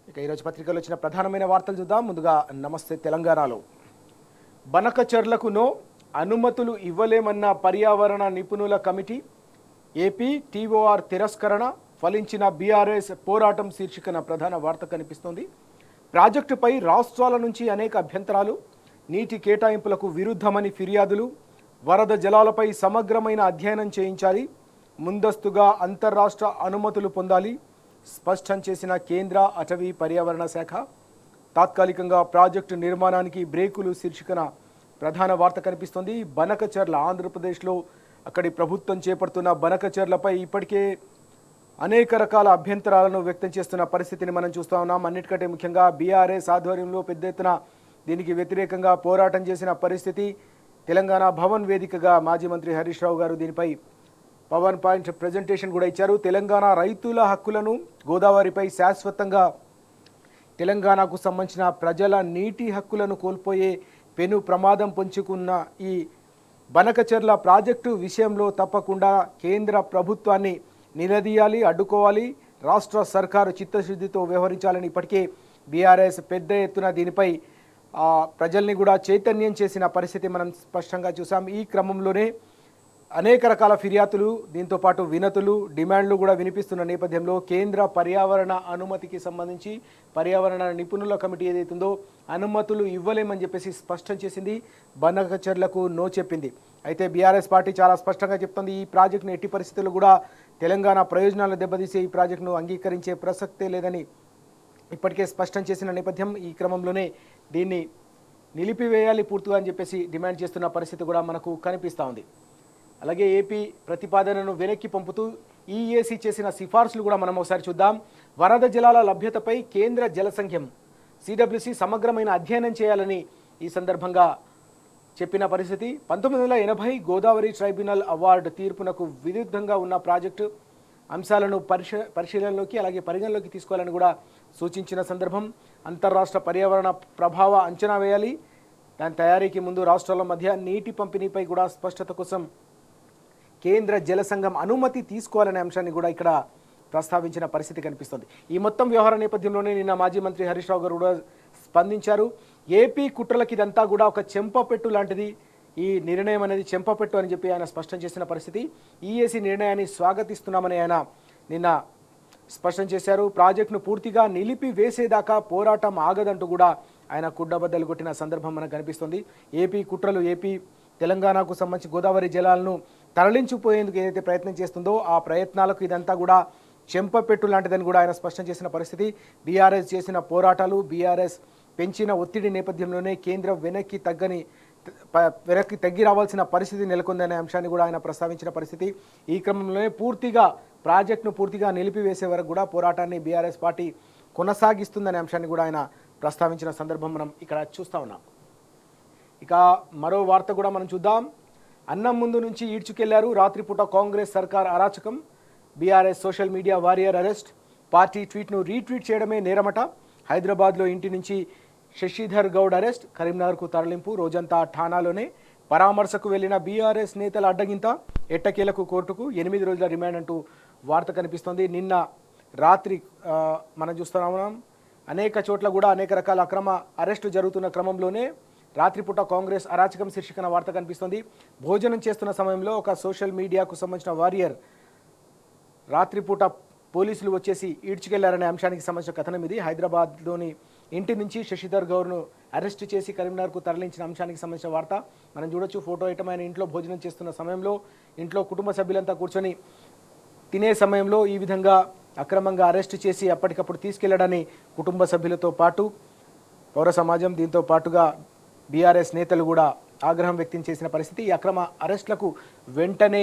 ఇక ఈరోజు పత్రికలో వచ్చిన ప్రధానమైన వార్తలు చూద్దాం. ముందుగా నమస్తే తెలంగాణలో బనకచర్లకు నో అనుమతులు ఇవ్వలేమన్న పర్యావరణ నిపుణుల కమిటీ, ఏపీ టీఓఆర్ తిరస్కరణ, ఫలించిన బీఆర్ఎస్ పోరాటం శీర్షికన ప్రధాన వార్త కనిపిస్తోంది. ప్రాజెక్టుపై రాష్ట్రాల నుంచి అనేక అభ్యంతరాలు, నీటి కేటాయింపులకు విరుద్ధమని ఫిర్యాదులు, వరద జలాలపై సమగ్రమైన అధ్యయనం చేయించాలి, ముందస్తుగా అంతర్రాష్ట్ర అనుమతులు పొందాలి స్పష్టం చేసిన కేంద్ర అటవీ పర్యావరణ శాఖ. తాత్కాలికంగా ప్రాజెక్టు నిర్మాణానికి బ్రేకులు శీర్షికన ప్రధాన వార్త కనిపిస్తోంది. బనకచర్ల, ఆంధ్రప్రదేశ్లో అక్కడి ప్రభుత్వం చేపడుతున్న బనకచర్లపై ఇప్పటికే అనేక రకాల అభ్యంతరాలను వ్యక్తం చేస్తున్న పరిస్థితిని మనం చూస్తూ ఉన్నాం. అన్నిటికంటే ముఖ్యంగా బీఆర్ఎస్ ఆధ్వర్యంలో పెద్ద ఎత్తున దీనికి వ్యతిరేకంగా పోరాటం చేసిన పరిస్థితి. తెలంగాణ భవన్ వేదికగా మాజీ మంత్రి హరీష్ రావు గారు దీనిపై పవర్ పాయింట్ ప్రజెంటేషన్ కూడా ఇచ్చారు. తెలంగాణ రైతుల హక్కులను, గోదావరిపై శాశ్వతంగా తెలంగాణకు సంబంధించిన ప్రజల నీటి హక్కులను కోల్పోయే పెను ప్రమాదం పొంచుకున్న ఈ బనకచర్ల ప్రాజెక్టు విషయంలో తప్పకుండా కేంద్ర ప్రభుత్వాన్ని నిలదీయాలి, అడ్డుకోవాలి, రాష్ట్ర సర్కారు చిత్తశుద్ధితో వ్యవహరించాలని ఇప్పటికే బీఆర్ఎస్ పెద్ద ఎత్తున దీనిపై ప్రజల్ని కూడా చైతన్యం చేసిన పరిస్థితి మనం స్పష్టంగా చూసాం. ఈ క్రమంలోనే అనేక రకాల ఫిర్యాదులు, దీంతోపాటు వినతులు, డిమాండ్లు కూడా వినిపిస్తున్న నేపథ్యంలో కేంద్ర పర్యావరణ అనుమతికి సంబంధించి పర్యావరణ నిపుణుల కమిటీ ఏదైతుందో అనుమతులు ఇవ్వలేమని చెప్పేసి స్పష్టం చేసింది. బనకచర్లకు నో చెప్పింది. అయితే బీఆర్ఎస్ పార్టీ చాలా స్పష్టంగా చెప్తుంది, ఈ ప్రాజెక్టును ఎట్టి పరిస్థితుల్లో కూడా తెలంగాణ ప్రయోజనాలు దెబ్బతీసే ఈ ప్రాజెక్టును అంగీకరించే ప్రసక్తే లేదని ఇప్పటికే స్పష్టం చేసిన నేపథ్యం. ఈ క్రమంలోనే దీన్ని నిలిపివేయాలి పూర్తిగా అని చెప్పేసి డిమాండ్ చేస్తున్న పరిస్థితి కూడా మనకు కనిపిస్తూ ఉంది. అలాగే ఏపీ ప్రతిపాదనను వెనక్కి పంపుతూ ఈఏసీ చేసిన సిఫార్సులు కూడా మనం ఒకసారి చూద్దాం. వరద జలాల లభ్యతపై కేంద్ర జల సంఘం సిడబ్ల్యూసీ సమగ్రమైన అధ్యయనం చేయాలని ఈ సందర్భంగా చెప్పిన పరిస్థితి. 1980 గోదావరి ట్రైబ్యునల్ అవార్డు తీర్పునకు విరుద్ధంగా ఉన్న ప్రాజెక్టు అంశాలను పరిశీలనలోకి అలాగే పరిగణలోకి తీసుకోవాలని కూడా సూచించిన సందర్భం. అంతర్రాష్ట్ర పర్యావరణ ప్రభావ అంచనా వేయాలి, దాని తయారీకి ముందు రాష్ట్రాల మధ్య నీటి పంపిణీపై కూడా స్పష్టత కోసం కేంద్ర జల సంఘం అనుమతి తీసుకోవాలనే అంశాన్ని కూడా ఇక్కడ ప్రస్తావించిన పరిస్థితి కనిపిస్తుంది. ఈ మొత్తం వ్యవహార నేపథ్యంలోనే నిన్న మాజీ మంత్రి హరీష్ రావు గారు కూడా స్పందించారు. ఏపీ కుట్రలకి ఇదంతా కూడా ఒక చెంపపెట్టు లాంటిది, ఈ నిర్ణయం అనేది చెంపపెట్టు అని చెప్పి ఆయన స్పష్టం చేసిన పరిస్థితి. ఈఏసీ నిర్ణయాన్ని స్వాగతిస్తున్నామని ఆయన నిన్న స్పష్టం చేశారు. ప్రాజెక్టును పూర్తిగా నిలిపివేసేదాకా పోరాటం ఆగదంటూ కూడా ఆయన కుడ్డబద్దలు కొట్టిన సందర్భం మనకు కనిపిస్తుంది. ఏపీ కుట్రలు, ఏపీ తెలంగాణకు సంబంధించి గోదావరి జలాలను తరలించిపోయేందుకు ఏదైతే ప్రయత్నం చేస్తుందో ఆ ప్రయత్నాలకు ఇదంతా కూడా చెంపపెట్టు లాంటిదని కూడా ఆయన స్పష్టం చేసిన పరిస్థితి. బీఆర్ఎస్ చేసిన పోరాటాలు, బీఆర్ఎస్ పెంచిన ఒత్తిడి నేపథ్యంలోనే కేంద్రం వెనక్కి తగ్గి రావాల్సిన పరిస్థితి నెలకొందనే అంశాన్ని కూడా ఆయన ప్రస్తావించిన పరిస్థితి. ఈ క్రమంలోనే ప్రాజెక్టును పూర్తిగా నిలిపివేసే వరకు కూడా పోరాటాన్ని బీఆర్ఎస్ పార్టీ కొనసాగిస్తుందనే అంశాన్ని కూడా ఆయన ప్రస్తావించిన సందర్భం మనం ఇక్కడ చూస్తూ ఉన్నాం. ఇక మరో వార్త కూడా మనం చూద్దాం. అన్నం ముందు నుంచి ఈడ్చుకెళ్లారు, రాత్రిపూట కాంగ్రెస్ సర్కార్ అరాచకం, BRS social media warrior arrest, party ట్వీట్ను రీట్వీట్ చేయడమే నేరమట, హైదరాబాద్లో ఇంటి నుంచి శశిధర్ గౌడ్ అరెస్ట్, కరీంనగర్కు తరలింపు, రోజంతా ఠానాలోనే పరామర్శకు వెళ్లిన బీఆర్ఎస్ నేతల అడ్డగింత, ఎట్టకేలకు కోర్టుకు 8 రోజుల రిమాండ్ అంటూ వార్త కనిపిస్తోంది. నిన్న రాత్రి మనం చూస్తున్నాం అనేక చోట్ల కూడా అనేక రకాల అక్రమ అరెస్టు జరుగుతున్న క్రమంలోనే రాత్రిపూట కాంగ్రెస్ అరాచకం శీర్షికన వార్త కనిపిస్తోంది. భోజనం చేస్తున్న సమయంలో ఒక సోషల్ మీడియాకు సంబంధించిన వారియర్ రాత్రిపూట పోలీసులు వచ్చేసి ఈడ్చుకెళ్లారనే అంశానికి సంబంధించిన కథనం ఇది. హైదరాబాద్లోని ఇంటి నుంచి శశిధర్ గౌడ్ను అరెస్టు చేసి కరీంనగర్కు తరలించిన అంశానికి సంబంధించిన వార్త మనం చూడొచ్చు. ఫోటో ఐటమ్ ఆయన ఇంట్లో భోజనం చేస్తున్న సమయంలో ఇంట్లో కుటుంబ సభ్యులంతా కూర్చొని తినే సమయంలో ఈ విధంగా అక్రమంగా అరెస్టు చేసి అప్పటికప్పుడు తీసుకెళ్లడాన్ని కుటుంబ సభ్యులతో పాటు పౌర సమాజం, దీంతో పాటుగా బీఆర్ఎస్ నేతలు కూడా ఆగ్రహం వ్యక్తం చేసిన పరిస్థితి. ఈ అక్రమ అరెస్టులకు వెంటనే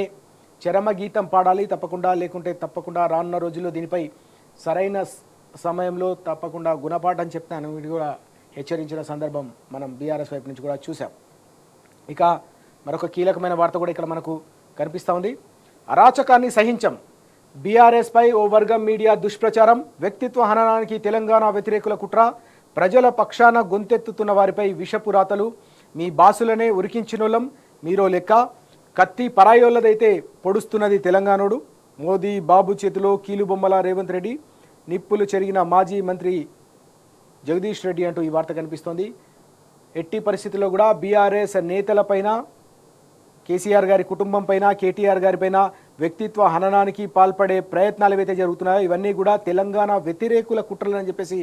చరమగీతం పాడాలి తప్పకుండా, లేకుంటే తప్పకుండా రానున్న రోజుల్లో దీనిపై సరైన సమయంలో తప్పకుండా గుణపాఠం చెప్తాను వీడు కూడా హెచ్చరించిన సందర్భం మనం బీఆర్ఎస్ వైపు నుంచి కూడా చూసాం. ఇక మరొక కీలకమైన వార్త కూడా ఇక్కడ మనకు కనిపిస్తూ ఉంది. అరాచకాన్ని సహించం, బీఆర్ఎస్పై ఓ వర్గం మీడియా దుష్ప్రచారం, వ్యక్తిత్వ హననానికి తెలంగాణ వ్యతిరేకుల కుట్ర, ప్రజల పక్షాన గొంతెత్తుతున్న వారిపై విషపురాతలు, మీ బాసులనే ఉరికించినోళ్ళం మీరో లెక్క, కత్తి పరాయోళ్ళదైతే పొడుస్తున్నది తెలంగాణోడు, మోదీ బాబు చేతిలో కీలుబొమ్మల రేవంత్ రెడ్డి, నిప్పులు చెరిగిన మాజీ మంత్రి జగదీష్ రెడ్డి అంటూ ఈ వార్త కనిపిస్తోంది. ఎట్టి పరిస్థితుల్లో కూడా బీఆర్ఎస్ నేతలపైన, కేసీఆర్ గారి కుటుంబం పైన, కేటీఆర్ గారి పైన వ్యక్తిత్వ హననానికి పాల్పడే ప్రయత్నాలు ఏవైతే జరుగుతున్నాయో ఇవన్నీ కూడా తెలంగాణ వ్యతిరేకుల కుట్రలు అని చెప్పేసి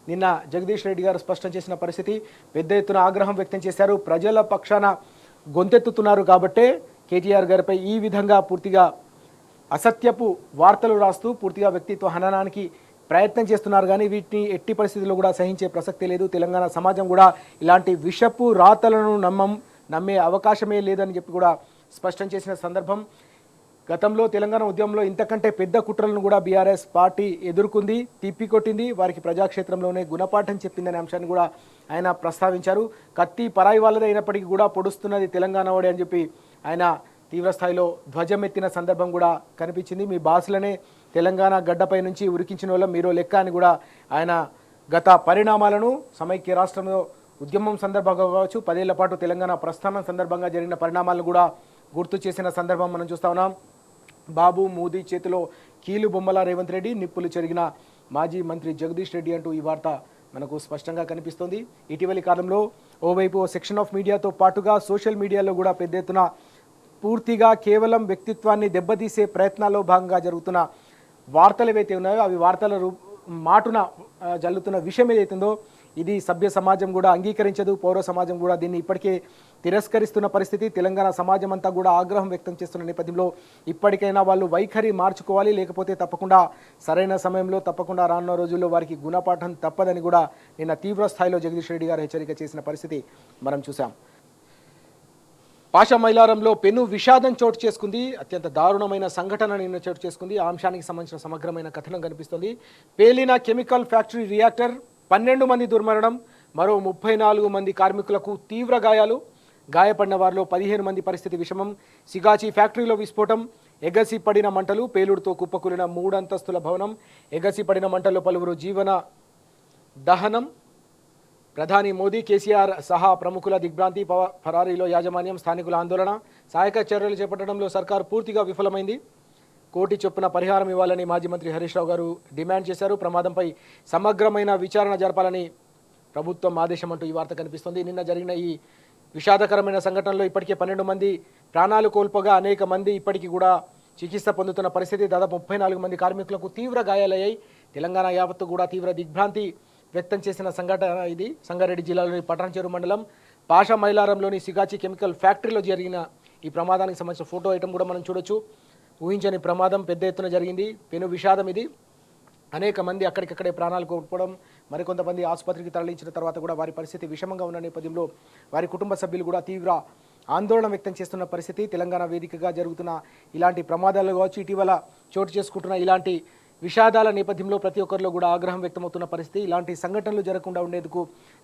నిన్న జగదీష్ రెడ్డి గారు స్పష్టం చేసిన పరిస్థితి. పెద్ద ఎత్తున ఆగ్రహం వ్యక్తం చేశారు. ప్రజల పక్షాన గొంతెత్తుతున్నారు కాబట్టే కేటీఆర్ గారిపై ఈ విధంగా పూర్తిగా అసత్యపు వార్తలు రాస్తూ పూర్తిగా వ్యక్తిత్వ హననానికి ప్రయత్నం చేస్తున్నారు. కానీ వీటిని ఎట్టి పరిస్థితుల్లో కూడా సహించే ప్రసక్తి లేదు. తెలంగాణ సమాజం కూడా ఇలాంటి విషపు రాతలను నమ్మే అవకాశమే లేదని చెప్పి కూడా స్పష్టం చేసిన సందర్భం. గతంలో తెలంగాణ ఉద్యమంలో ఇంతకంటే పెద్ద కుట్రలను కూడా బీఆర్ఎస్ పార్టీ ఎదుర్కొంది, తిప్పికొట్టింది, వారికి ప్రజాక్షేత్రంలోనే గుణపాఠం చెప్పిందనే అంశాన్ని కూడా ఆయన ప్రస్తావించారు. కత్తి పరాయి వాళ్ళదే అయినప్పటికీ కూడా పొడుస్తున్నది తెలంగాణ వాడే అని చెప్పి ఆయన తీవ్రస్థాయిలో ధ్వజమెత్తిన సందర్భం కూడా కనిపించింది. మీ బాసులనే తెలంగాణ గడ్డపై నుంచి ఉరికించిన వాళ్ళ మీరో లెక్క అని కూడా ఆయన గత పరిణామాలను సమైక్య రాష్ట్రంలో ఉద్యమం సందర్భంగా కావచ్చు, 10 ఏళ్ల పాటు తెలంగాణ ప్రస్థానం సందర్భంగా జరిగిన పరిణామాలను కూడా గుర్తు చేసిన సందర్భం మనం చూస్తా ఉన్నాం. బాబు మోదీ చేతిలో కీలు బొమ్మల రేవంత్ రెడ్డి, నిప్పులు చెరిగిన మాజీ మంత్రి జగదీష్ రెడ్డి అంటూ ఈ వార్త మనకు స్పష్టంగా కనిపిస్తోంది. ఇటీవలి కాలంలో ఓవైపు సెక్షన్ ఆఫ్ మీడియాతో పాటుగా సోషల్ మీడియాలో కూడా పెద్ద ఎత్తున పూర్తిగా కేవలం వ్యక్తిత్వాన్ని దెబ్బతీసే ప్రయత్నాల్లో భాగంగా జరుగుతున్న వార్తలు ఏవైతే ఉన్నాయో అవి వార్తల మాటున జల్లుతున్న విషయం ఏదైతుందో ఇది సభ్య సమాజం కూడా అంగీకరించదు. పౌర సమాజం కూడా దీన్ని ఇప్పటికే తిరస్కరిస్తున్న పరిస్థితి. తెలంగాణ సమాజం అంతా కూడా ఆగ్రహం వ్యక్తం చేస్తున్న నేపథ్యంలో ఇప్పటికైనా వాళ్ళు వైఖరి మార్చుకోవాలి, లేకపోతే తప్పకుండా సరైన సమయంలో తప్పకుండా రానున్న రోజుల్లో వారికి గుణపాఠం తప్పదని కూడా నిన్న తీవ్ర స్థాయిలో జగదీష్ రెడ్డి గారు హెచ్చరిక చేసిన పరిస్థితి మనం చూసాం. పాషా మైలారంలో పెను విషాదం చోటు చేసుకుంది. అత్యంత దారుణమైన సంఘటన నిన్న చోటు చేసుకుంది. ఆ అంశానికి సంబంధించిన సమగ్రమైన కథనం కనిపిస్తుంది. పేలిన కెమికల్ ఫ్యాక్టరీ రియాక్టర్, 12 మంది దుర్మరణం, మరో 34 మంది కార్మికులకు తీవ్ర గాయాలు. గాయపడిన వారిలో 15 మంది పరిస్థితి విషమం. సిగాచి ఫ్యాక్టరీలో విస్ఫోటం, ఎగసి పడిన మంటలు, పేలుడుతో కుప్పకూలిన 3 అంతస్తుల భవనం, ఎగసి పడిన మంటల్లో పలువురు జీవన దహనం. ప్రధాని మోదీ, కేసీఆర్ సహా ప్రముఖుల దిగ్భ్రాంతి, ఫరారీలో యాజమాన్యం, స్థానికుల ఆందోళన. సహాయక చర్యలు చేపట్టడంలో సర్కారు పూర్తిగా విఫలమైంది. 1 కోటి చొప్పున పరిహారం ఇవ్వాలని మాజీ మంత్రి హరీష్ రావు గారు డిమాండ్ చేశారు. ప్రమాదంపై సమగ్రమైన విచారణ జరపాలని ప్రభుత్వం ఆదేశం అంటూ ఈ వార్త కనిపిస్తుంది. నిన్న జరిగిన ఈ విషాదకరమైన సంఘటనలో ఇప్పటికే 12 మంది ప్రాణాలు కోల్పోగా అనేక మంది ఇప్పటికీ కూడా చికిత్స పొందుతున్న పరిస్థితి. దాదాపు 34 మంది కార్మికులకు తీవ్ర గాయాలయ్యాయి. తెలంగాణ యావత్తు కూడా తీవ్ర దిగ్భ్రాంతి వ్యక్తం చేసిన సంఘటన ఇది. సంగారెడ్డి జిల్లాలోని పటాన్చెరు మండలం పాషా మైలారంలోని సిగాచి కెమికల్ ఫ్యాక్టరీలో జరిగిన ఈ ప్రమాదానికి సంబంధించిన ఫోటో ఐటమ్ కూడా మనం చూడొచ్చు. ఊహించని ప్రమాదం పెద్ద ఎత్తున జరిగింది. పెను విషాదం ఇది. అనేక మంది అక్కడికక్కడే ప్రాణాలు కోల్పోవడం, మరికొంతమంది ఆసుపత్రికి తరలించిన తర్వాత కూడా వారి పరిస్థితి విషమంగా ఉన్న నేపథ్యంలో వారి కుటుంబ సభ్యులు కూడా తీవ్ర ఆందోళన వ్యక్తం చేస్తున్న పరిస్థితి. తెలంగాణ వేదికగా జరుగుతున్న ఇలాంటి ప్రమాదాలు కావచ్చు, ఇటీవల చోటు చేసుకుంటున్న ఇలాంటి విషాదాల నేపథ్యంలో ప్రతి ఒక్కరిలో కూడా ఆగ్రహం వ్యక్తమవుతున్న పరిస్థితి. ఇలాంటి సంఘటనలు జరగకుండా ఉండేందుకు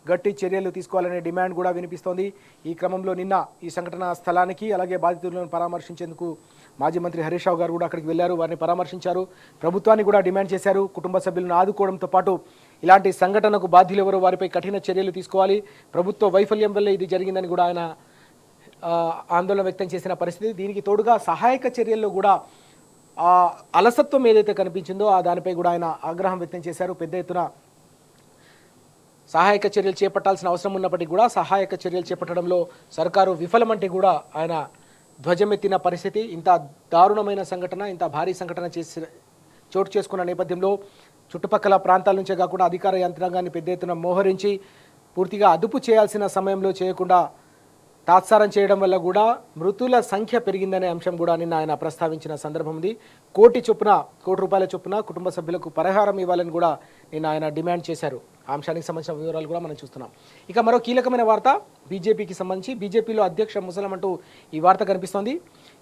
గట్టి చర్యలు తీసుకోవాలనే డిమాండ్ కూడా వినిపిస్తోంది. ఈ క్రమంలో నిన్న ఈ సంఘటన స్థలానికి అలాగే బాధితులను పరామర్శించేందుకు మాజీ మంత్రి హరీష్ రావు గారు కూడా అక్కడికి వెళ్లారు, వారిని పరామర్శించారు. ప్రభుత్వాన్ని కూడా డిమాండ్ చేశారు. కుటుంబ సభ్యులను ఆదుకోవడంతో పాటు ఇలాంటి సంఘటనకు బాధ్యులు ఎవరో వారిపై కఠిన చర్యలు తీసుకోవాలి. ప్రభుత్వ వైఫల్యం వల్ల ఇది జరిగిందని కూడా ఆయన ఆందోళన వ్యక్తం చేసిన పరిస్థితి. దీనికి తోడుగా సహాయక చర్యల్లో కూడా అలసత్వం ఏదైతే కనిపించిందో దానిపై కూడా ఆయన ఆగ్రహం వ్యక్తం చేశారు. పెద్ద ఎత్తున సహాయక చర్యలు చేపట్టాల్సిన అవసరం ఉన్నప్పటికీ కూడా సహాయక చర్యలు చేపట్టడంలో సర్కారు విఫలమంటే కూడా ఆయన ధ్వజమెత్తిన పరిస్థితి. ఇంత దారుణమైన సంఘటన, ఇంత భారీ సంఘటన చోటు చేసుకున్న నేపథ్యంలో చుట్టుపక్కల ప్రాంతాల నుంచే కాకుండా అధికార యంత్రాంగాన్ని పెద్ద ఎత్తున మోహరించి పూర్తిగా అదుపు చేయాల్సిన సమయంలో చేయకుండా తాత్సారం చేయడం వల్ల కూడా మృతుల సంఖ్య పెరిగిందనే అంశం కూడా నిన్న ఆయన ప్రస్తావించిన సందర్భం ఉంది. 1 కోటి రూపాయల చొప్పున కుటుంబ సభ్యులకు పరిహారం ఇవ్వాలని కూడా నిన్న ఆయన డిమాండ్ చేశారు. ఆ అంశానికి సంబంధించిన వివరాలు కూడా మనం చూస్తున్నాం. ఇక మరో కీలకమైన వార్త బీజేపీకి సంబంధించి. బీజేపీలో అధ్యక్ష ముసలం అంటూ ఈ వార్త కనిపిస్తోంది.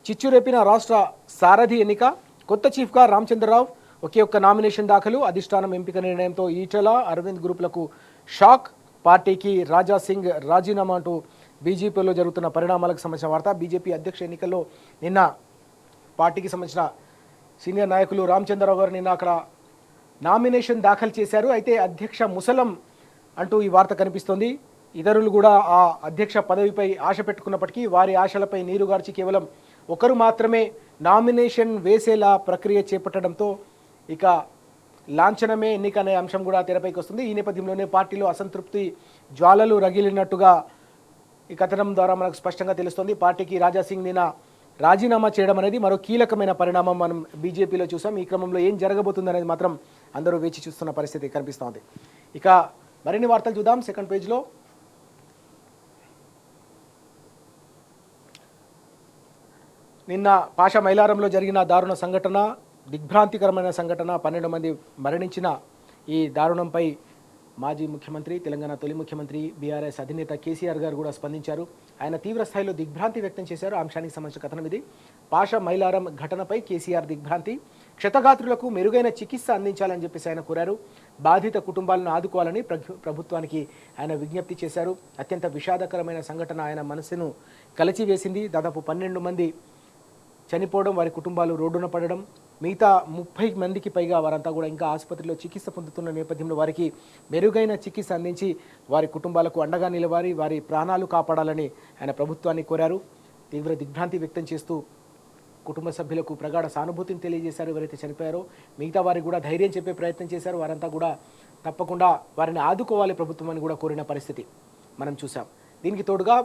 చిచ్చు రేపిన రాష్ట్ర సారథి ఎన్నిక, కొత్త చీఫ్గా రామచంద్రరావు, ఒకే ఒక్క నామినేషన్ దాఖలు, అధిష్టానం ఎంపిక నిర్ణయంతో ఈటెల, అరవింద్ గ్రూపులకు షాక్, పార్టీకి రాజా సింగ్ రాజీనామా అంటూ బీజేపీలో జరుగుతున్న పరిణామాలకు సంబంధించిన వార్త. బీజేపీ అధ్యక్ష ఎన్నికల్లో నిన్న పార్టీకి సంబంధించిన సీనియర్ నాయకులు రామచంద్రరావు గారు నిన్న అక్కడ నామినేషన్ దాఖలు చేశారు. అయితే అధ్యక్ష ముసలం అంటూ ఈ వార్త కనిపిస్తోంది. ఇతరులు కూడా ఆ అధ్యక్ష పదవిపై ఆశ పెట్టుకున్నప్పటికీ వారి ఆశలపై నీరుగార్చి కేవలం ఒకరు మాత్రమే నామినేషన్ వేసేలా ప్రక్రియ చేపట్టడంతో ఇక లాంఛనమే ఎన్నిక అనే అంశం కూడా తెరపైకి వస్తుంది. ఈ నేపథ్యంలోనే పార్టీలో అసంతృప్తి జ్వాలలు రగిలినట్టుగా ఈ కథనం ద్వారా మనకు స్పష్టంగా తెలుస్తోంది. పార్టీకి రాజాసింగ్ నిన్న రాజీనామా చేయడం అనేది మరో కీలకమైన పరిణామం మనం బీజేపీలో చూసాం. ఈ క్రమంలో ఏం జరగబోతుంది అనేది మాత్రం అందరూ వేచి చూస్తున్న పరిస్థితి కనిపిస్తోంది. ఇక మరిన్ని వార్తలు చూద్దాం. సెకండ్ పేజ్లో నిన్న పాషా మైలారంలో జరిగిన దారుణ సంఘటన, దిగ్భ్రాంతికరమైన సంఘటన, 12 మంది మరణించిన ఈ దారుణంపై మాజీ ముఖ్యమంత్రి, తెలంగాణ తొలి ముఖ్యమంత్రి, బీఆర్ఎస్ అధినేత కేసీఆర్ గారు కూడా స్పందించారు. ఆయన తీవ్ర స్థాయిలో దిగ్భ్రాంతి వ్యక్తం చేశారు. ఆ అంశానికి సంబంధించిన కథనం ఇది. పాషా మైలారం ఘటనపై కేసీఆర్ దిగ్భ్రాంతి, క్షతగాత్రులకు మెరుగైన చికిత్స అందించాలని చెప్పేసి ఆయన కోరారు. బాధిత కుటుంబాలను ఆదుకోవాలని ప్రభుత్వానికి ఆయన విజ్ఞప్తి చేశారు. అత్యంత విషాదకరమైన సంఘటన ఆయన మనసును కలిచివేసింది. దాదాపు 12 మంది చనిపోవడం, వారి కుటుంబాలు రోడ్డున పడడం, మిగతా 30 మందికి పైగా వారంతా కూడా ఇంకా ఆసుపత్రిలో చికిత్స పొందుతున్న నేపథ్యంలో వారికి మెరుగైన చికిత్స అందించి వారి కుటుంబాలకు అండగా నిలవాలి, వారి ప్రాణాలు కాపాడాలని ఆయన ప్రభుత్వాన్ని కోరారు. తీవ్ర దిగ్భ్రాంతి వ్యక్తం చేస్తూ కుటుంబ సభ్యులకు ప్రగాఢ సానుభూతిని తెలియజేశారు. ఎవరైతే చనిపోయారో మిగతా వారికి కూడా ధైర్యం చెప్పే ప్రయత్నం చేశారు. వారంతా కూడా తప్పకుండా వారిని ఆదుకోవాలి ప్రభుత్వం అని కూడా కోరిన పరిస్థితి మనం చూసాం. దీనికి తోడుగా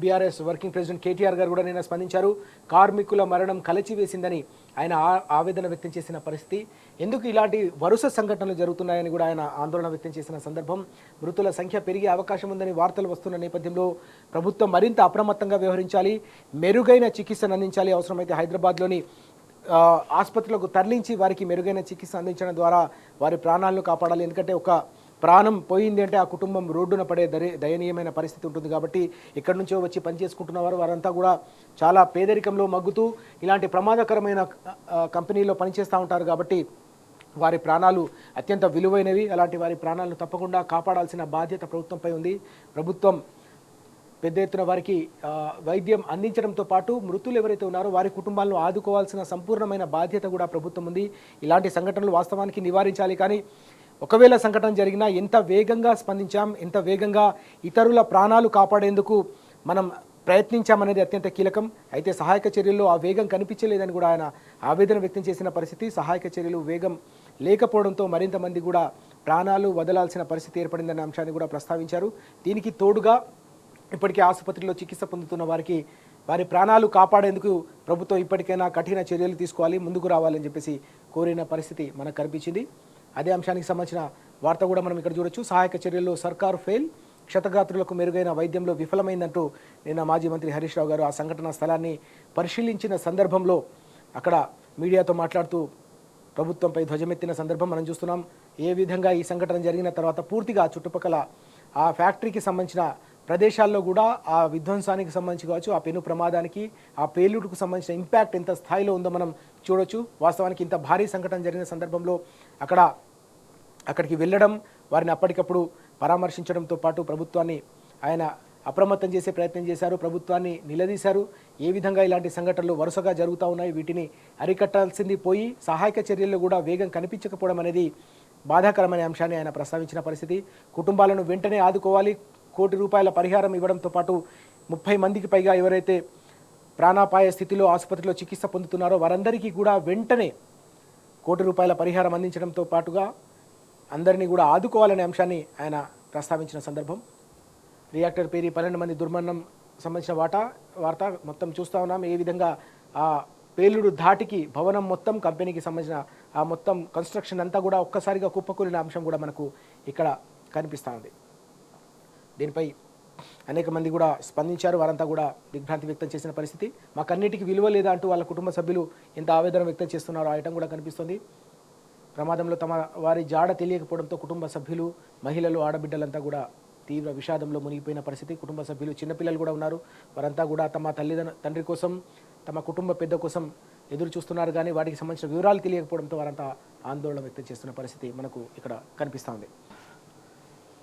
బీఆర్ఎస్ వర్కింగ్ ప్రెసిడెంట్ కేటీఆర్ గారు కూడా నిన్న స్పందించారు. కార్మికుల మరణం కలచివేసిందని ఆయన ఆవేదన వ్యక్తం చేసిన పరిస్థితి. ఎందుకు ఇలాంటి వరుస సంఘటనలు జరుగుతున్నాయని కూడా ఆయన ఆందోళన వ్యక్తం చేసిన సందర్భం. మృతుల సంఖ్య పెరిగే అవకాశం ఉందని వార్తలు వస్తున్న నేపథ్యంలో ప్రభుత్వం మరింత అప్రమత్తంగా వ్యవహరించాలి, మెరుగైన చికిత్సను అందించాలి. అవసరమైతే హైదరాబాద్లోని ఆసుపత్రులకు తరలించి వారికి మెరుగైన చికిత్స అందించడం ద్వారా వారి ప్రాణాలను కాపాడాలి. ఎందుకంటే ఒక ప్రాణం పోయింది అంటే ఆ కుటుంబం రోడ్డున పడే దయనీయమైన పరిస్థితి ఉంటుంది. కాబట్టి ఎక్కడి నుంచో వచ్చి పనిచేసుకుంటున్న వారంతా కూడా చాలా పేదరికంలో మగ్గుతూ ఇలాంటి ప్రమాదకరమైన కంపెనీలో పనిచేస్తూ ఉంటారు. కాబట్టి వారి ప్రాణాలు అత్యంత విలువైనవి. అలాంటి వారి ప్రాణాలను తప్పకుండా కాపాడాల్సిన బాధ్యత ప్రభుత్వంపై ఉంది. ప్రభుత్వం పెద్ద ఎత్తున వారికి వైద్యం అందించడంతో పాటు మృతులు ఎవరైతే ఉన్నారో వారి కుటుంబాలను ఆదుకోవాల్సిన సంపూర్ణమైన బాధ్యత కూడా ప్రభుత్వం ఉంది. ఇలాంటి సంఘటనలు వాస్తవానికి నివారించాలి. కానీ ఒకవేళ సంఘటన జరిగినా ఎంత వేగంగా స్పందించాం, ఎంత వేగంగా ఇతరుల ప్రాణాలు కాపాడేందుకు మనం ప్రయత్నించామనేది అత్యంత కీలకం. అయితే సహాయక చర్యల్లో ఆ వేగం కనిపించలేదని కూడా ఆయన ఆవేదన వ్యక్తం చేసిన పరిస్థితి. సహాయక చర్యలు వేగం లేకపోవడంతో మరింత మంది కూడా ప్రాణాలు వదలాల్సిన పరిస్థితి ఏర్పడిందనే అంశాన్ని కూడా ప్రస్తావించారు. దీనికి తోడుగా ఇప్పటికే ఆసుపత్రిలో చికిత్స పొందుతున్న వారికి వారి ప్రాణాలు కాపాడేందుకు ప్రభుత్వం ఇప్పటికైనా కఠిన చర్యలు తీసుకోవాలి, ముందుకు రావాలని చెప్పేసి కోరిన పరిస్థితి మనకు కనిపించింది. అదే అంశానికి సంబంధించిన వార్త కూడా మనం ఇక్కడ చూడొచ్చు. సహాయక చర్యల్లో సర్కారు ఫెయిల్, క్షతగాత్రులకు మెరుగైన వైద్యంలో విఫలమైందంటూ నిన్న మాజీ మంత్రి హరీష్ రావు గారు ఆ సంఘటనా స్థలాన్ని పరిశీలించిన సందర్భంలో అక్కడ మీడియాతో మాట్లాడుతూ ప్రభుత్వంపై ధ్వజమెత్తిన సందర్భం మనం చూస్తున్నాం. ఏ విధంగా ఈ సంఘటన జరిగిన తర్వాత పూర్తిగా చుట్టుపక్కల ఆ ఫ్యాక్టరీకి సంబంధించిన ప్రదేశాల్లో కూడా ఆ విధ్వంసానికి సంబంధించి కావచ్చు, ఆ పెను ప్రమాదానికి, ఆ పేలుడుకు సంబంధించిన ఇంపాక్ట్ ఎంత స్థాయిలో ఉందో మనం చూడొచ్చు. వాస్తవానికి ఇంత భారీ సంఘటన జరిగిన సందర్భంలో అక్కడికి వెళ్ళడం, వారిని అప్పటికప్పుడు పరామర్శించడంతో పాటు ప్రభుత్వాన్ని ఆయన అప్రమత్తం చేసే ప్రయత్నం చేశారు, ప్రభుత్వాన్ని నిలదీశారు. ఏ విధంగా ఇలాంటి సంఘటనలు వరుసగా జరుగుతూ ఉన్నాయి, వీటిని అరికట్టాల్సింది పోయి సహాయక చర్యల్లో కూడా వేగం కనిపించకపోవడం అనేది బాధాకరమైన అంశాన్ని ఆయన ప్రస్తావించిన పరిస్థితి. కుటుంబాలను వెంటనే ఆదుకోవాలి, ₹1,00,00,000 పరిహారం ఇవ్వడంతో పాటు 30 మందికి పైగా ఎవరైతే ప్రాణాపాయ స్థితిలో ఆసుపత్రిలో చికిత్స పొందుతున్నారో వారందరికీ కూడా వెంటనే ₹1,00,00,000 పరిహారం అందించడంతో పాటుగా అందరినీ కూడా ఆదుకోవాలనే అంశాన్ని ఆయన ప్రస్తావించిన సందర్భం. రియాక్టర్ పేరి 12 మంది దుర్మరణం సంబంధించిన వార్త మొత్తం చూస్తూ ఉన్నాం. ఏ విధంగా ఆ పేలుడు ధాటికి భవనం మొత్తం, కంపెనీకి సంబంధించిన ఆ మొత్తం కన్స్ట్రక్షన్ అంతా కూడా ఒక్కసారిగా కుప్పకూలిన అంశం కూడా మనకు ఇక్కడ కనిపిస్తూ ఉంది. దీనిపై అనేక మంది కూడా స్పందించారు. వారంతా కూడా దిగ్భ్రాంతి వ్యక్తం చేసిన పరిస్థితి. మాకన్నిటికీ విలువ లేదా అంటూ వాళ్ళ కుటుంబ సభ్యులు ఎంత ఆవేదన వ్యక్తం చేస్తున్నారో ఆయటం కూడా కనిపిస్తుంది. ప్రమాదంలో తమ వారి జాడ తెలియకపోవడంతో కుటుంబ సభ్యులు, మహిళలు, ఆడబిడ్డలంతా కూడా తీవ్ర విషాదంలో మునిగిపోయిన పరిస్థితి. కుటుంబ సభ్యులు, చిన్నపిల్లలు కూడా ఉన్నారు. వారంతా కూడా తమ తండ్రి కోసం, తమ కుటుంబ పెద్ద కోసం ఎదురు చూస్తున్నారు. కానీ వాటికి సంబంధించిన వివరాలు తెలియకపోవడంతో వారంతా ఆందోళన వ్యక్తం చేస్తున్న పరిస్థితి మనకు ఇక్కడ కనిపిస్తూ ఉంది.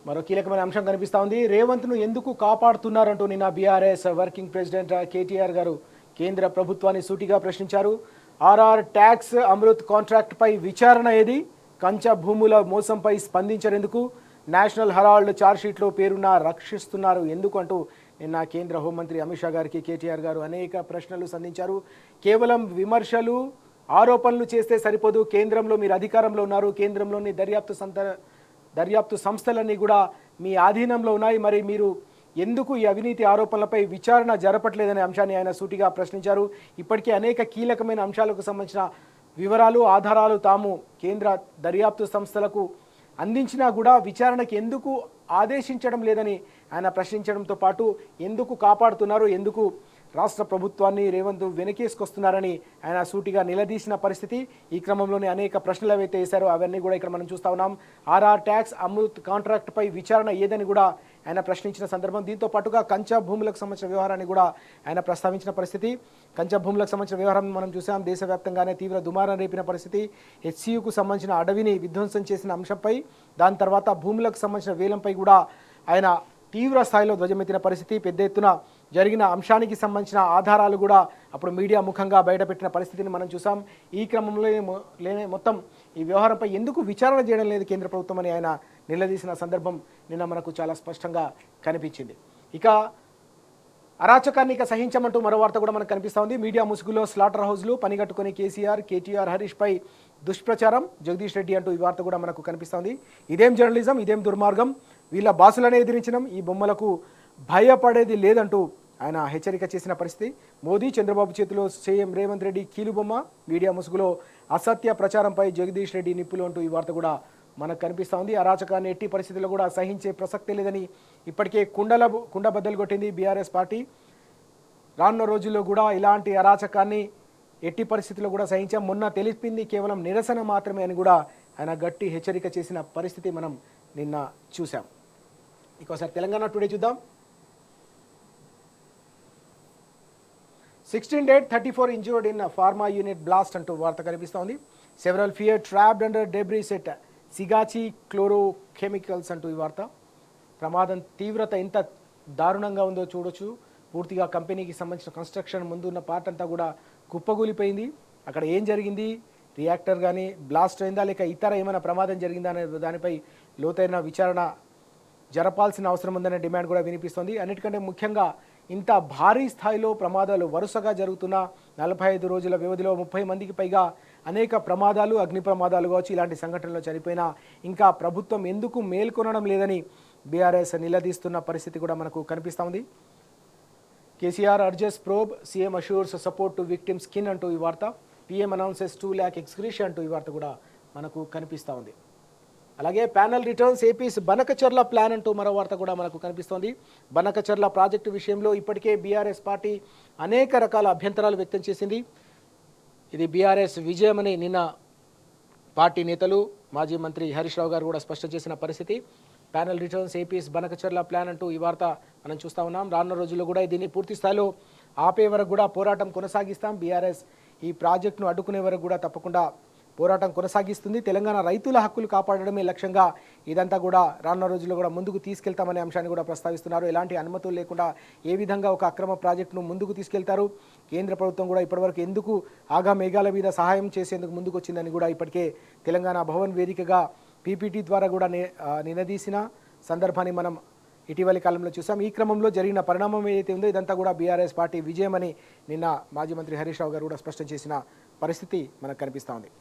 మరో కీలకమైన అంశం కనిపిస్తూ ఉంది. రేవంత్ను ఎందుకు కాపాడుతున్నారంటూ నిన్న బీఆర్ఎస్ వర్కింగ్ ప్రెసిడెంట్ కేటీఆర్ గారు కేంద్ర ప్రభుత్వాన్ని సూటిగా ప్రశ్నించారు. ఆర్ఆర్ ట్యాక్స్, అమృత్ కాంట్రాక్ట్ పై విచారణ ఏది? కంచ భూముల మోసంపై స్పందించరెందుకు? నేషనల్ హెరాల్డ్ ఛార్జ్షీట్లో పేరున్న రక్షిస్తున్నారు ఎందుకు అంటూ నిన్న కేంద్ర హోంమంత్రి అమిత్ షా గారికి కేటీఆర్ గారు అనేక ప్రశ్నలు సంధించారు. కేవలం విమర్శలు, ఆరోపణలు చేస్తే సరిపోదు, కేంద్రంలో మీరు అధికారంలో ఉన్నారు, కేంద్రంలోని దర్యాప్తు సంస్థలన్నీ కూడా మీ ఆధీనంలో ఉన్నాయి, మరి మీరు ఎందుకు ఈ అవినీతి ఆరోపణలపై విచారణ జరపట్లేదనే అంశాన్ని ఆయన సూటిగా ప్రశ్నించారు. ఇప్పటికే అనేక కీలకమైన అంశాలకు సంబంధించిన వివరాలు, ఆధారాలు తాము కేంద్ర దర్యాప్తు సంస్థలకు అందించినా కూడా విచారణకు ఎందుకు ఆదేశించడం లేదని ఆయన ప్రశ్నించడంతో పాటు ఎందుకు కాపాడుతున్నారు, ఎందుకు రాష్ట్ర ప్రభుత్వాన్ని రేవంత్ వెనకేసుకొస్తున్నారని ఆయన సూటిగా నిలదీసిన పరిస్థితి. ఈ క్రమంలోనే అనేక ప్రశ్నలు ఏవైతే వేశారో అవన్నీ కూడా ఇక్కడ మనం చూస్తా ఉన్నాం. ఆర్ఆర్ ట్యాక్స్, అమృత్ కాంట్రాక్ట్పై విచారణ ఏదని కూడా ఆయన ప్రశ్నించిన సందర్భం. దీంతో పాటుగా కంచా భూములకు సంబంధించిన వ్యవహారాన్ని కూడా ఆయన ప్రస్తావించిన పరిస్థితి. కంచా భూములకు సంబంధించిన వ్యవహారం మనం చూసాం. దేశవ్యాప్తంగానే తీవ్ర దుమారం రేపిన పరిస్థితి. హెచ్సియుకు సంబంధించిన అడవిని విధ్వంసం చేసిన అంశంపై, దాని తర్వాత భూములకు సంబంధించిన వేలంపై కూడా ఆయన తీవ్ర స్థాయిలో ధ్వజమెత్తిన పరిస్థితి. పెద్ద ఎత్తున జరిగిన అంశానికి సంబంధించిన ఆధారాలు కూడా అప్పుడు మీడియా ముఖంగా బయటపెట్టిన పరిస్థితిని మనం చూసాం. ఈ క్రమంలో మొత్తం ఈ వ్యవహారంపై ఎందుకు విచారణ చేయడం లేదు కేంద్ర ప్రభుత్వం అని ఆయన నిలదీసిన సందర్భం నిన్న మనకు చాలా స్పష్టంగా కనిపించింది. ఇక అరాచకాన్ని ఇక సహించమంటూ మరో వార్త కూడా మనకు కనిపిస్తూ ఉంది. మీడియా ముసుగులో స్లాటర్ హౌస్లు పనిగట్టుకుని కేసీఆర్, కేటీఆర్, హరీష్పై దుష్ప్రచారం, జగదీష్ రెడ్డి అంటూ ఈ వార్త కూడా మనకు కనిపిస్తోంది. ఇదేం జర్నలిజం, ఇదేం దుర్మార్గం, వీళ్ళ బాసులనే ఎదిరించడం, ఈ బొమ్మలకు భయపడేది లేదంటూ ఆయన హెచ్చరిక చేసిన పరిస్థితి. మోదీ, చంద్రబాబు చేతిలో సీఎం రేవంత్ రెడ్డి కీలుబొమ్మ, మీడియా ముసుగులో అసత్య ప్రచారంపై జగదీష్ రెడ్డి నిప్పులు అంటూ ఈ వార్త కూడా మనకు కనిపిస్తూ ఉంది. అరాచకాన్ని ఎట్టి పరిస్థితుల్లో కూడా సహించే ప్రసక్తే లేదని ఇప్పటికే కుండ బద్దలు కొట్టింది బీఆర్ఎస్ పార్టీ. రానున్న రోజుల్లో కూడా ఇలాంటి అరాచకాన్ని ఎట్టి పరిస్థితుల్లో కూడా సహించాం, మొన్న తెలిపింది కేవలం నిరసన మాత్రమే అని కూడా ఆయన గట్టి హెచ్చరిక చేసిన పరిస్థితి మనం నిన్న చూసాం. ఇంకోసారి తెలంగాణ టుడే చూద్దాం. 16 dead, 34 injured in pharma unit blast అంటూ వార్త కనిపిస్తోంది. Several fear trapped under debris at Sigachi chlorochemicals అంటూ ఈ వార్త. ప్రమాదం తీవ్రత ఎంత దారుణంగా ఉందో చూడొచ్చు. పూర్తిగా కంపెనీకి సంబంధించిన కన్స్ట్రక్షన్ ముందు ఉన్న పార్ట్ అంతా కూడా కుప్పగూలిపోయింది. అక్కడ ఏం జరిగింది, రియాక్టర్ కానీ బ్లాస్ట్ అయిందా లేక ఇతర ఏమైనా ప్రమాదం జరిగిందా అనే దానిపై లోతైన విచారణ జరపాల్సిన అవసరం ఉందనే డిమాండ్ కూడా వినిపిస్తోంది. అన్నిటికంటే ముఖ్యంగా ఇంత భారీ స్థాయిలో ప్రమాదాలు వరుసగా జరుగుతున్న 45 రోజుల వ్యవధిలో 30 మందికి పైగా అనేక ప్రమాదాలు, అగ్ని ప్రమాదాలు కావచ్చు, ఇలాంటి సంఘటనలు చనిపోయినా ఇంకా ప్రభుత్వం ఎందుకు మేల్కొనడం లేదని బీఆర్ఎస్ నిలదీస్తున్న పరిస్థితి కూడా మనకు కనిపిస్తూ ఉంది. KCR urges probe, CM assures support to victims kin అంటూ ఈ వార్త. పీఎం అనౌన్సెస్ 2 lakh ఎక్స్గ్రీషియా అంటూ ఈ వార్త కూడా మనకు కనిపిస్తూ ఉంది. అలాగే panel returns APIs Banakacherla plan అంటూ మరో వార్త కూడా మనకు కనిపిస్తోంది. బనకచర్ల ప్రాజెక్టు విషయంలో ఇప్పటికే బీఆర్ఎస్ పార్టీ అనేక రకాల అభ్యంతరాలు వ్యక్తం చేసింది. ఇది బీఆర్ఎస్ విజయమని నిన్న పార్టీ నేతలు, మాజీ మంత్రి హరీష్ రావు గారు కూడా స్పష్టం చేసిన పరిస్థితి. Panel returns APIs Banakacherla plan అంటూ ఈ వార్త మనం చూస్తూ ఉన్నాం. రానున్న రోజుల్లో కూడా దీన్ని పూర్తి స్థాయిలో ఆపే వరకు కూడా పోరాటం కొనసాగిస్తాం. బీఆర్ఎస్ ఈ ప్రాజెక్టును అడ్డుకునే వరకు కూడా తప్పకుండా పోరాటం కొనసాగిస్తుంది. తెలంగాణ రైతుల హక్కులు కాపాడడమే లక్ష్యంగా ఇదంతా కూడా రానున్న రోజుల్లో కూడా ముందుకు తీసుకెళ్తామనే అంశాన్ని కూడా ప్రస్తావిస్తున్నారు. ఎలాంటి అనుమతులు లేకుండా ఏ విధంగా ఒక అక్రమ ప్రాజెక్టును ముందుకు తీసుకెళ్తారు, కేంద్ర ప్రభుత్వం కూడా ఇప్పటివరకు ఎందుకు ఆగా మేఘాల మీద సహాయం చేసేందుకు ముందుకు వచ్చిందని కూడా ఇప్పటికే తెలంగాణ భవన్ వేదికగా పీపీటీ ద్వారా కూడా నిలదీసిన సందర్భాన్ని మనం ఇటీవలి కాలంలో చూసాం. ఈ క్రమంలో జరిగిన పరిణామం ఏదైతే ఉందో ఇదంతా కూడా బీఆర్ఎస్ పార్టీ విజయమని నిన్న మాజీ మంత్రి హరీష్ రావు గారు కూడా స్పష్టం చేసిన పరిస్థితి మనకు కనిపిస్తూ ఉంది.